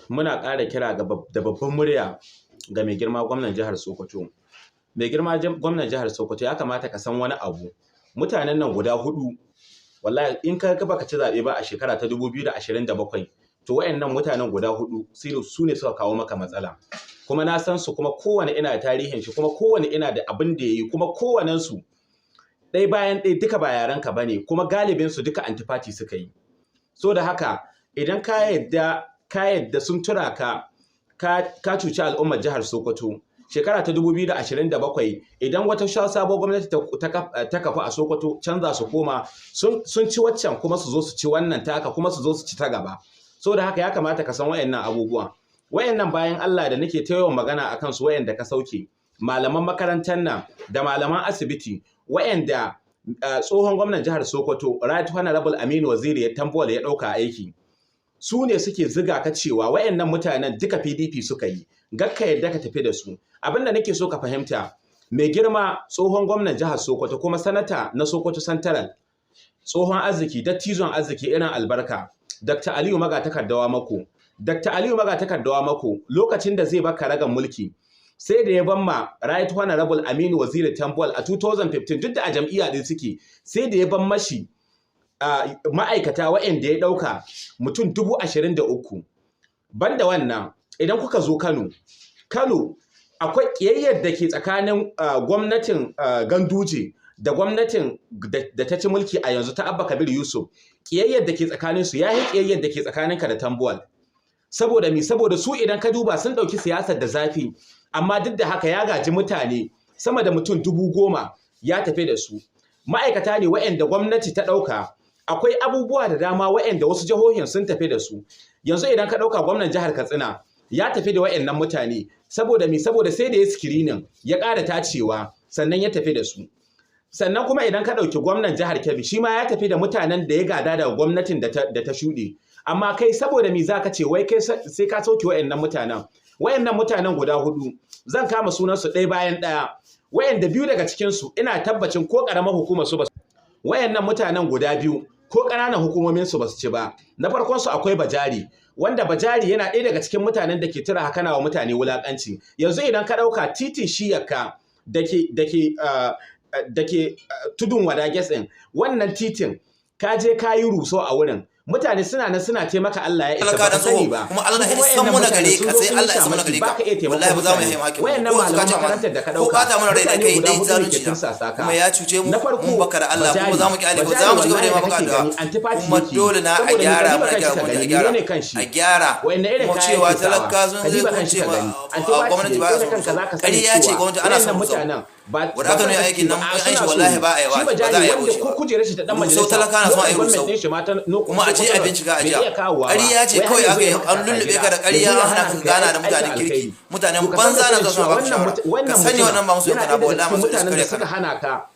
muna ƙara kira da babban murya ga mai girma gwamnan jihar Sokoto. Mai girma gwamnan jihar Sokoto ya kamata ka san wani abu. Mutanen nan guda hudu, wallahi in ka ga baka ci zaɓe ba a shekara ta 2027, to wayannan mutanen guda hudu su ne suka kawo maka matsala. Kuma na san su, kuma kowane ina tarihin shi, kuma kowane ina da abin da yayi, kuma kowannen su ɗaya bayan ɗaya duka ba yaranka bane, kuma galibin su duka antifati suka yi. So da haka idan ka yadda sun tura ka cuci al'ummar jihar Sokoto, shekara ta 2027 idan wata sabon gwamnati ta kafa a Sokoto canza su koma sun ci waccan kuma su zo su ci wannan taka kuma su zo su ci ta gaba. So da haka ya kamata ka san wayannan abubuwan. Wayannan bayan Allah da nake ta yawan magana akan su, wayanda ka sauke, malaman makarantar nan da malaman asibiti, wayanda tsohon gwamnan jihar Sokoto Right Honorable Aminu Waziri ya tambola ya dauka aiki, su ne suke ziga ka cewa wayannan mutanen duka PDP suka yi, gakka yadda ka tafi da su. Abinda nake so ka fahimta, mai girma tsohon gwamnan jihar Sokoto kuma sanata na Sokoto Central, tsohon arziki, dattizon arziki irin albarka, Dr. Aliyu Magatakardawa Mako. Dr. Aliyu Magatakardawa Mako lokacin da zai baka ragan mulki sai da ya ban Right Honorable Aminu Waziri Tambol a 2015, duk da a jam'iyya din suke, sai da ya ban mashi ma'aikata waɗanda ya ɗauka mutum 23,000. Banda wannan, idan kuka zo Kano akwai ƙiyayyar da ke tsakanin gwamnatin Ganduje da gwamnatin da ta ci mulki a yanzu ta Abba Kabir Yusuf. Ƙiyayyar da ke tsakaninsu ya yi ƙiyayyar da ke tsakaninka da Tambol. Saboda mi? Saboda su idan ka duba sun ɗauki siyasar da zafi, amma duk da haka ya gaji mutane sama da mutum 10,000 ya tafi da su. Ma'aikata ne waɗanda gwamnati ta ɗauka. Akwai abubuwa da dama waɗanda wasu jihohin sun tafi da su. Yanzu idan ka ɗauka gwamnan jihar Katsina ya tafi da waɗannan mutane. Saboda mi? Saboda sai da ya screening ya ƙara tacewa sannan ya tafi da su. Sannan kuma idan ka ɗauki gwamnan jihar Kebbi, shi ma ya tafi da mutanen da ya gada daga gwamnatin da ta shuɗe. Amma kai saboda mi za ka ce wai kai sai ka sauke wayannan mutanen guda hudu, zan kama sunansu ɗaya bayan ɗaya, wayanda biyu daga cikinsu ina tabbacin ko ƙaramar hukumar su ba su. Wayannan mutanen guda biyu ko ƙananan hukumomin su ba su ci ba. Na farkon su akwai Bajari, wanda Bajari yana ɗaya daga cikin mutanen da ke tura hakana wa mutane wulaƙanci. Yanzu idan ka ɗauka titin shiyarka da ke tudun wada getsin, wannan titin ka je ka yi ruso a wurin, mutane suna nan suna taimaka Allah ya isa ba ka sani ba, kuma Allah ya san mu na gare ka, sai Allah ya san mu na gare ka, wallahi ba za mu yi maki wayannan malaman makarantar da ka dauka, ko ka ta mana rai da kai dai zalunci kuma ya cuce mu mun baka da Allah, kuma za mu ki alifo, za mu ci gaba da maka da kuma dole na a gyara mu a gyara mu cewa talaka sun zai kunce ma gwamnati ba ƙarya ce gwamnati ana son mutanen wadda aka nuna aikin nan an shi wallahi ba a yi ba za a yi ko kujerar shi ta dan majalisa sau talaka na son a yi rusau kuma a je a bincika a jiya ƙarya ce kawai aka yi, an lullube ka da ƙarya an hana ka gana da mutanen kirki, mutanen banza na zuwa ba ku shawara ka sani wannan ba musu yanka ba wallahi masu iskare ka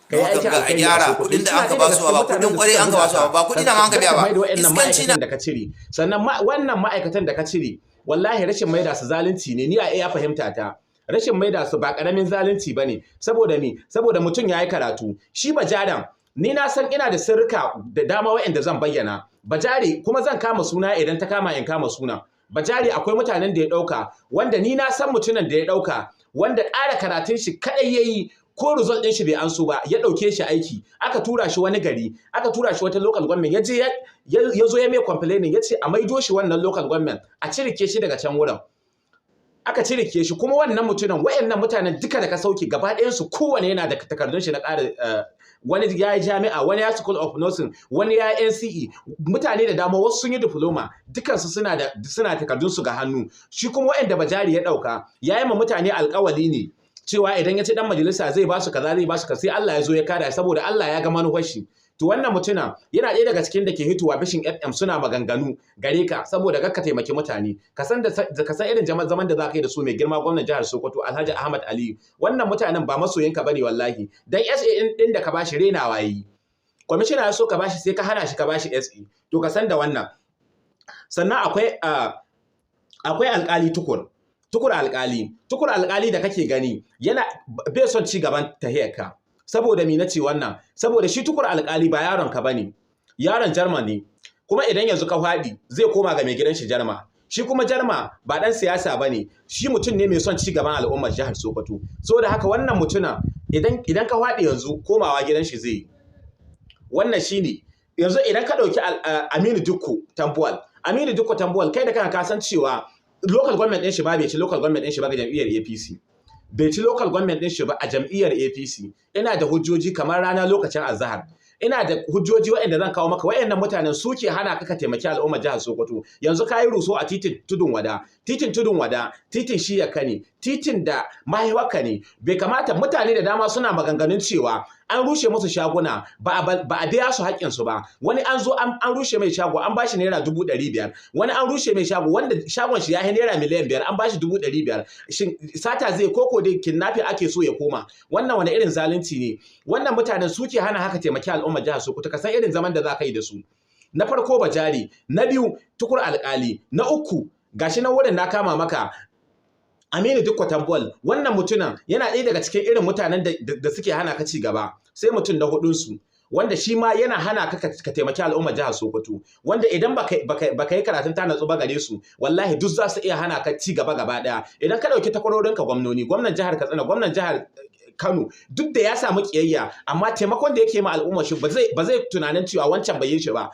a gyara kuɗin da an ka ba su ba kuɗin ƙwarai an ka ba su ba kuɗi na ma an ka biya ba iskanci na da ka cire. Sannan wannan ma'aikatan da ka cire wallahi rashin maida su zalunci ne, ni a iya fahimta ta. Rashin maida su ba ƙaramin zalunci ba ne. Saboda me? Saboda mutum ya yi karatu. Shi Bajaran, ni na san ina da sirrika da dama waɗanda zan bayyana. Bajari kuma zan kama suna idan ta kama in kama suna. Bajari akwai mutanen da ya ɗauka, wanda ni na san mutumin da ya ɗauka, wanda ƙara karatun shi kaɗai ya yi, ko result ɗin shi bai an so ba, ya ɗauke shi aiki, aka tura shi wani gari, aka tura shi wata local government, ya je ya zo ya mai complaining, ya ce a maido shi wannan local government, a cirike shi daga can wurin. Aka cirike shi, kuma wannan mutumin, wayannan mutanen duka da ka sauke gaba ɗayan su kowane yana da takardun shi na ƙara, wani ya yi jami'a, wani ya school of nursing, wani ya yi NCE, mutane da dama wasu sun yi diploma, dukansu suna takardun su ga hannu. Shi kuma wayanda Bajari ya ɗauka, ya yi ma mutane alƙawali ne cewa idan ya ci dan majalisa zai ba su kaza, zai ba su kaza, sai Allah ya zo ya kada saboda Allah ya ga manufar shi. To wannan mutuna yana ɗaya daga cikin da ke hituwa bishin FM suna maganganu gare ka saboda ka taimaki mutane. Ka san irin zaman da za ka yi da su mai girma gwamnan jihar Sokoto Alhaji Ahmad Aliyu. Wannan mutanen ba masoyinka bane wallahi. Dan SA din da ka bashi renawa yayi. Kwamishina ya so ka bashi sai ka hana shi ka bashi SA. To ka san da wannan. Sannan akwai alƙali Tukur alƙali da kake gani yana bai son ci gaban tahiyarka. Saboda mi nace wannan? Saboda shi Tukur alƙali ba yaron ka bane. Yaron Jarman ne. Kuma idan yanzu ka faɗi zai koma ga mai gidan shi Jarma. shi kuma Jarma ba dan siyasa bane, shi mutum ne mai son ci gaban al'ummar jihar Sokoto. Saboda haka wannan mutuna idan ka faɗi yanzu komawa gidan shi zai yi. Wannan shine yanzu idan ka dauki Aminu Dukku Tambuwal kai da kanka ka san cewa local government din shi ba bai ci local government din shi ba ga jam'iyyar APC. Bai ci local government din shi ba a jam'iyyar APC. Ina da hujjoji kamar rana lokacin azhar. Ina da hujjoji waɗanda zan kawo maka, waɗannan mutanen suke hana ka taimaki al'ummar jihar Sokoto. Yanzu ka yi ruso a titin Tudun Wada, titin Shiyaka ne, titin da mahaifarka ne. Bai kamata, mutane da dama suna maganganun cewa an rushe musu shaguna ba a biya su haƙƙinsu ba. Wani an zo an rushe mai shago an bashi naira 500,000, wani an rushe mai shago wanda shagon shi ya yi naira miliyan 5 an bashi 500,000. Shin sata zai koko dai kidnapping ake so ya koma? Wannan wani irin zalunci ne? Wannan mutanen suke hana haka taimaki al'ummar jihar Sokoto. Ka san irin zaman da za ka yi da su. Na farko Bajari, na biyu Tukur Alƙali, na uku gashi nan wurin na kama maka Aminu Dukku Tambuwal. Wannan mutumin yana ɗaya daga cikin irin mutanen da suke hana ka ci gaba. Sai mutum na hudunsu wanda shi ma yana hana ka taimaki al'ummar jihar Sokoto, wanda idan baka yi karatun ta natsu ba gare su, wallahi duk za su iya hana ka ci gaba gaba ɗaya. Idan ka ɗauki takwarorinka gwamnoni, gwamnan jihar Katsina, gwamnan jihar Kano, duk da ya samu kiyayya amma taimakon da yake ma al'ummar shi ba zai tunanin cewa wancan bai yi shi ba.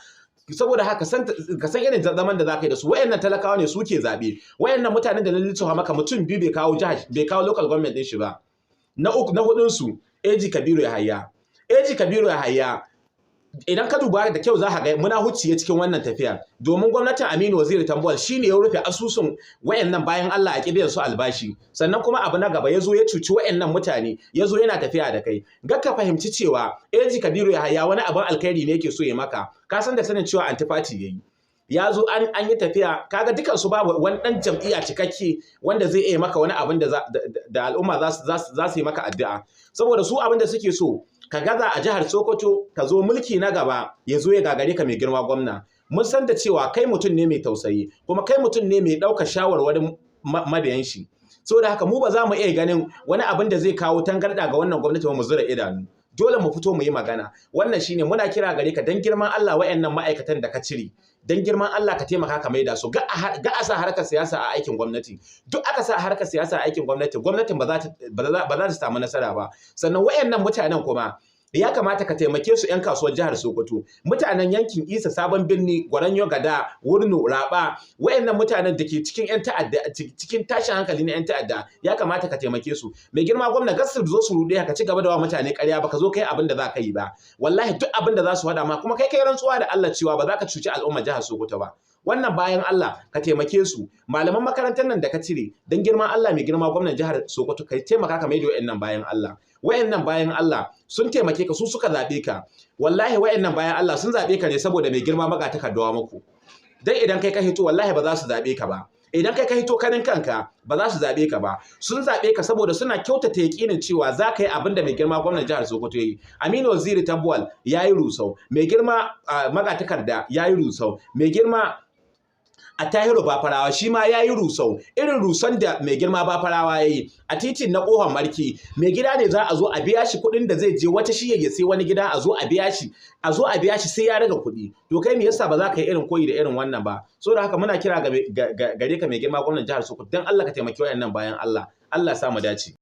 Saboda haka ka san irin zaman da za ka yi da su. Wayannan talakawa ne suke zaɓe. Wayannan mutanen da na lissafa maka mutum biyu bai kawo local government din shi ba. Na hudun su AG Kabiru Yahaya. Idan ka duba da kyau za ka ga muna huciye cikin wannan tafiyar, domin gwamnatin Aminu Waziri Tambuwal shine ya rufe asusun wayannan bayan Allah a kibiyan su albashi. Sannan kuma abu na gaba yazo ya cuci wayannan mutane, yazo yana tafiya da kai. Ga ka fahimci cewa AG Kabiru Yahaya wani abin alkhairi ne yake so ya maka. Ka san da sanin cewa antifati yayi. Ya zo an yi tafiya, kaga dukan su babu wani dan jam'iyya cikakke wanda zai iya maka wani abin da al'umma za su yi maka addu'a. Saboda su abin da suke so ka gaza a jihar Sokoto, ka zo mulki na gaba ya zo ya gagare ka mai girma gwamna. Mun san da cewa kai mutum ne mai tausayi, kuma kai mutum ne mai ɗaukar shawarwarin mabiyan shi. Saboda haka mu ba za mu iya ganin wani abin da zai kawo tangarɗa ga wannan gwamnati ba mu zura idanu. Dole mu fito mu yi magana. Wannan shine muna kira gare ka, dan girman Allah wayannan ma'aikatan da ka cire, dan girman Allah ka taimaka ka maida su. Ga a sa harkar siyasa a aikin gwamnati. Duk aka sa harkar siyasa a aikin gwamnatin ba za ta samu nasara ba. Sannan wayannan mutanen kuma ya kamata ka taimake su 'yan kasuwar jihar Sokoto, mutanen yankin Isa, Sabon Birni, Gwaranyo, Gada, Wurno, Raba. Wayannan mutanen da ke cikin 'yan ta'adda, cikin tashin hankali na 'yan ta'adda, ya kamata ka taimake su. Mai girma gwamna, gasar zo su rude ka ci gaba da wa mutane ƙarya ba, ka zo kai abin da za ka yi ba. Wallahi duk abin da za su faɗa ma, kuma kai rantsuwa da Allah cewa ba za ka cuci al'ummar jihar Sokoto ba. Wannan bayan Allah ka taimake su. Malaman makarantar nan da ka cire, dan girman Allah mai girma gwamnan jihar Sokoto, kai taimaka ka maido wayannan bayan Allah. Wayannan bayan Allah sun taimake ka, su suka zabe ka. Wallahi wayannan bayan Allah sun zabe ka ne saboda mai girma maka takardawa muku. Dan idan kai ka hito wallahi ba za su zabe ka ba. Idan kai ka hito kanin kanka ba za su zabe ka ba. Sun zabe ka saboda suna kyautata yakinin cewa za ka yi abin da mai girma gwamnan jihar Sokoto yayi. Aminu Waziri Tambuwal yayi rusau, mai girma magatakarda yayi rusau, mai girma a Tahiru Bafarawa shi ma ya yi rusau, irin rusan da mai girma Bafarawa ya yi a titin na Ƙofar Marki. Mai gida ne za a zo a biya shi kuɗin da zai je wata shiya ya sai wani gida, a zo a biya shi sai ya raga kuɗi. To kai me yasa ba za ka yi irin koyi da irin wannan ba? Saboda haka muna kira gare ka mai girma gwamnan jihar Sokoto, dan Allah ka taimaki wayannan bayan Allah. Allah ya sa mu dace.